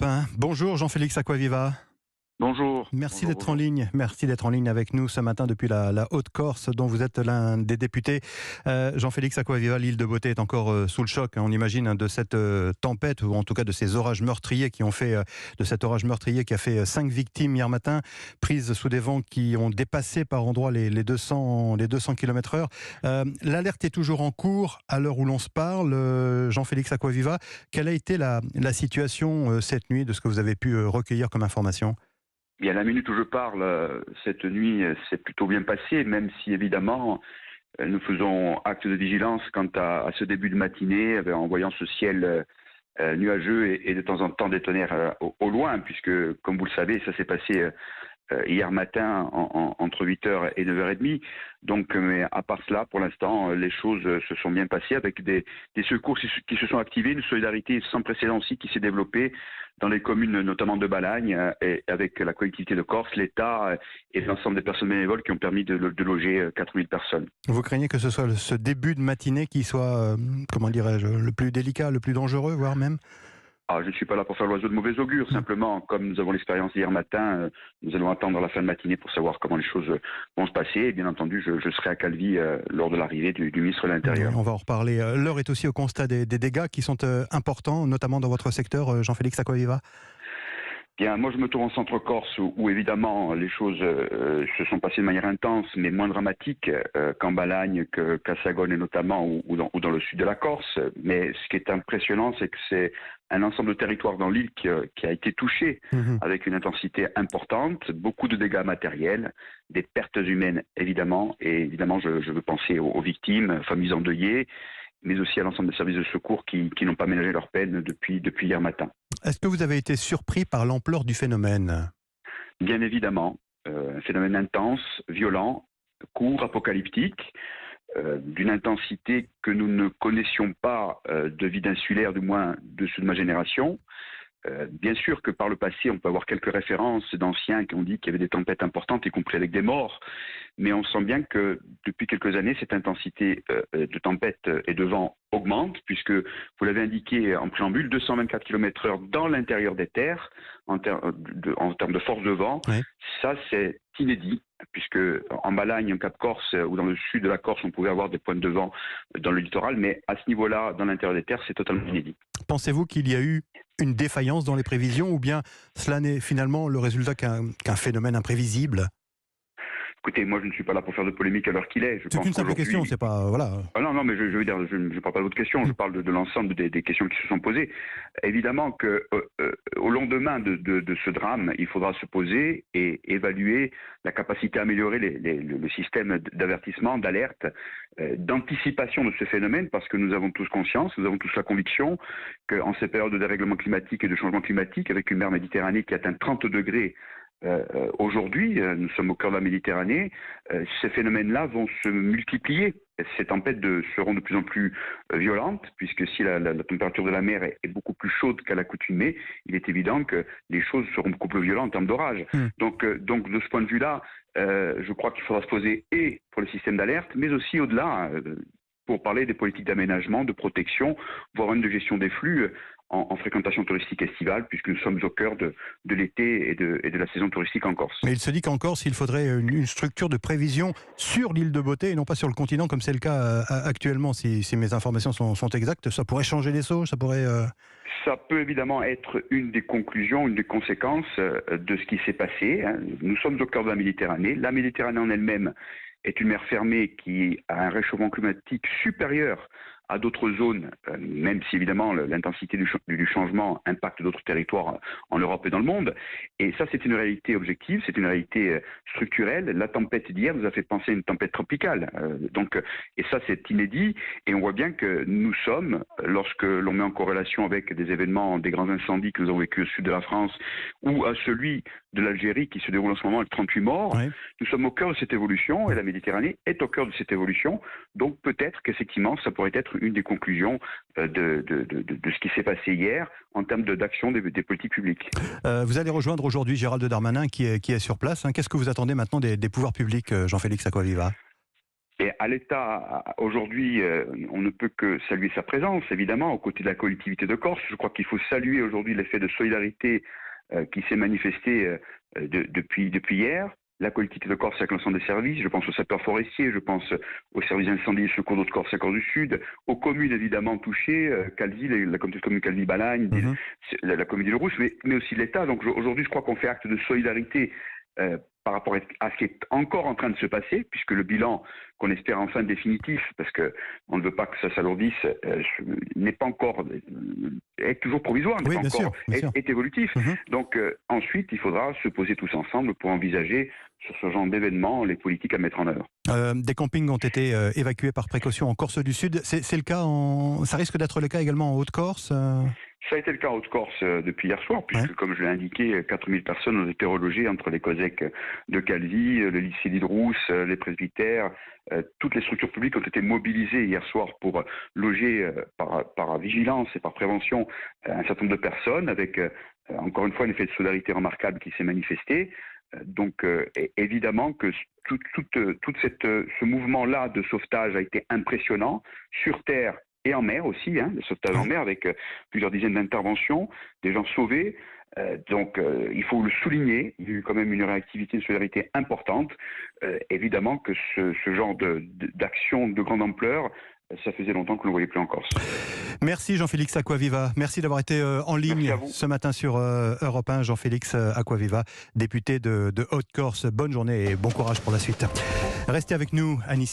1. Bonjour Jean-Félix Acquaviva. Bonjour. Merci Bonjour, d'être en bonjour. ligne. Merci d'être en ligne avec nous ce matin depuis la Haute-Corse, dont vous êtes l'un des députés. Jean-Félix Acquaviva, l'île de Beauté est encore sous le choc, hein, on imagine, hein, de cette tempête, ou en tout cas de ces orages meurtriers qui ont fait, de cet orage meurtrier qui a fait 5 victimes hier matin, prises sous des vents qui ont dépassé par endroits les 200 km/h. L'alerte est toujours en cours à l'heure où l'on se parle. Jean-Félix Acquaviva, quelle a été la situation cette nuit, de ce que vous avez pu recueillir comme information? Bien, la minute où je parle, cette nuit s'est plutôt bien passée, même si évidemment nous faisons acte de vigilance quant à ce début de matinée, en voyant ce ciel nuageux et de temps en temps des tonnerres au loin, puisque, comme vous le savez, ça s'est passé hier matin entre 8h et 9h30. Donc, mais à part cela, pour l'instant, les choses se sont bien passées avec des secours qui se sont activés, une solidarité sans précédent aussi qui s'est développée dans les communes, notamment de Balagne, et avec la collectivité de Corse, l'État et l'ensemble des personnes bénévoles qui ont permis de loger 4000 personnes. Vous craignez que ce soit ce début de matinée qui soit, comment dirais-je, le plus délicat, le plus dangereux, voire même? Alors, je ne suis pas là pour faire l'oiseau de mauvais augure. Simplement, comme nous avons l'expérience hier matin, nous allons attendre la fin de matinée pour savoir comment les choses vont se passer. Et bien entendu, je serai à Calvi lors de l'arrivée du ministre de l'Intérieur. On va en reparler. L'heure est aussi au constat des dégâts qui sont importants, notamment dans votre secteur, Jean-Félix Acquaviva. Bien, moi je me trouve en centre-Corse où évidemment les choses se sont passées de manière intense mais moins dramatique qu'en Balagne, qu'à Sagone notamment ou dans le sud de la Corse. Mais ce qui est impressionnant, c'est que c'est un ensemble de territoires dans l'île qui a été touché avec une intensité importante, beaucoup de dégâts matériels, des pertes humaines évidemment, et évidemment je veux penser aux victimes, familles endeuillées, mais aussi à l'ensemble des services de secours qui n'ont pas ménagé leur peine depuis hier matin. Est-ce que vous avez été surpris par l'ampleur du phénomène? Bien évidemment, un phénomène intense, violent, court, apocalyptique, d'une intensité que nous ne connaissions pas de vie d'insulaire, du moins de ceux de ma génération. Bien sûr que par le passé, on peut avoir quelques références d'anciens qui ont dit qu'il y avait des tempêtes importantes, y compris avec des morts, mais on sent bien que depuis quelques années, cette intensité de tempête et de vent augmente, puisque vous l'avez indiqué en préambule, 224 km/h dans l'intérieur des terres, en termes de force de vent. Oui. Ça, c'est inédit, puisque en Balagne, en Cap Corse ou dans le sud de la Corse, on pouvait avoir des pointes de vent dans le littoral, mais à ce niveau-là, dans l'intérieur des terres, c'est totalement inédit. Pensez-vous qu'il y a eu une défaillance dans les prévisions, ou bien cela n'est finalement le résultat qu'un phénomène imprévisible? Écoutez, moi je ne suis pas là pour faire de polémique à l'heure qu'il est. Je C'est pense une simple qu'aujourd'hui... question, c'est pas... Voilà. Ah non, mais je veux dire, je ne parle pas de votre question, je parle de l'ensemble des questions qui se sont posées. Évidemment que au lendemain de ce drame, il faudra se poser et évaluer la capacité à améliorer le système d'avertissement, d'alerte, d'anticipation de ce phénomène, parce que nous avons tous conscience, nous avons tous la conviction qu'en ces périodes de dérèglement climatique et de changement climatique, avec une mer Méditerranée qui atteint 30 degrés, aujourd'hui, nous sommes au cœur de la Méditerranée, ces phénomènes-là vont se multiplier. Ces tempêtes seront de plus en plus violentes, puisque si la température de la mer est beaucoup plus chaude qu'à l'accoutumée, il est évident que les choses seront beaucoup plus violentes en termes d'orage. Donc de ce point de vue-là, je crois qu'il faudra se poser et pour le système d'alerte, mais aussi au-delà, pour parler des politiques d'aménagement, de protection, voire même de gestion des flux en fréquentation touristique estivale, puisque nous sommes au cœur de l'été et de la saison touristique en Corse. Mais il se dit qu'en Corse, il faudrait une structure de prévision sur l'île de Beauté et non pas sur le continent, comme c'est le cas actuellement. Si mes informations sont exactes, ça pourrait changer les sauts, ça pourrait... Ça peut évidemment être une des conclusions, une des conséquences de ce qui s'est passé. Nous sommes au cœur de la Méditerranée. La Méditerranée en elle-même est une mer fermée qui a un réchauffement climatique supérieur à d'autres zones, même si évidemment l'intensité du changement impacte d'autres territoires en Europe et dans le monde. Et ça, c'est une réalité objective, c'est une réalité structurelle. La tempête d'hier nous a fait penser à une tempête tropicale. Et ça, c'est inédit. Et on voit bien que nous sommes, lorsque l'on met en corrélation avec des événements, des grands incendies que nous avons vécu au sud de la France, ou à celui de l'Algérie qui se déroule en ce moment avec 38 morts, Oui. nous sommes au cœur de cette évolution et la Méditerranée est au cœur de cette évolution. Donc peut-être qu'effectivement, ça pourrait être une des conclusions de ce qui s'est passé hier en termes d'action des politiques publiques. Vous allez rejoindre aujourd'hui Gérald Darmanin qui est sur place. Qu'est-ce que vous attendez maintenant des pouvoirs publics, Jean-Félix Acquaviva? Et à l'État, aujourd'hui, on ne peut que saluer sa présence, évidemment, aux côtés de la collectivité de Corse. Je crois qu'il faut saluer aujourd'hui l'effet de solidarité qui s'est manifesté depuis hier. La collectivité de Corse avec l'ensemble des services, je pense aux sapeurs forestiers, je pense aux services d'incendie et secours d'eau de Corse et Corse du Sud, aux communes évidemment touchées, Calvi, la communauté de communes Calvi-Balagne, Mhm. la commune d'Île-Rousse, mais aussi l'État. Donc aujourd'hui, je crois qu'on fait acte de solidarité par rapport à ce qui est encore en train de se passer, puisque le bilan qu'on espère enfin définitif, parce qu'on ne veut pas que ça s'alourdisse, n'est pas encore, est toujours provisoire, n'est Oui, pas bien sûr, encore, bien sûr. est évolutif. Mhm. Donc ensuite, il faudra se poser tous ensemble pour envisager sur ce genre d'événements les politiques à mettre en œuvre. Des campings ont été évacués par précaution en Corse du Sud. C'est le cas ça risque d'être le cas également en Haute-Corse. Ça a été le cas en Haute-Corse depuis hier soir, Ouais. puisque, comme je l'ai indiqué, 4000 personnes ont été relogées entre les COSEC de Calvi, le lycée d'Île-Rousse, les presbytères. Toutes les structures publiques ont été mobilisées hier soir pour loger par vigilance et par prévention un certain nombre de personnes, avec encore une fois un effet de solidarité remarquable qui s'est manifesté. Donc évidemment que ce mouvement-là de sauvetage a été impressionnant sur terre et en mer aussi, le sauvetage en mer avec plusieurs dizaines d'interventions, des gens sauvés. Donc il faut le souligner, il y a eu quand même une réactivité, une solidarité importante. Évidemment que ce genre d'action de grande ampleur, ça faisait longtemps qu'on ne le voyait plus en Corse. Merci Jean-Félix Acquaviva. Merci d'avoir été en Merci ligne à vous. ce matin sur Europe 1. Jean-Félix Acquaviva, député de Haute-Corse. Bonne journée et bon courage pour la suite. Restez avec nous, Annie.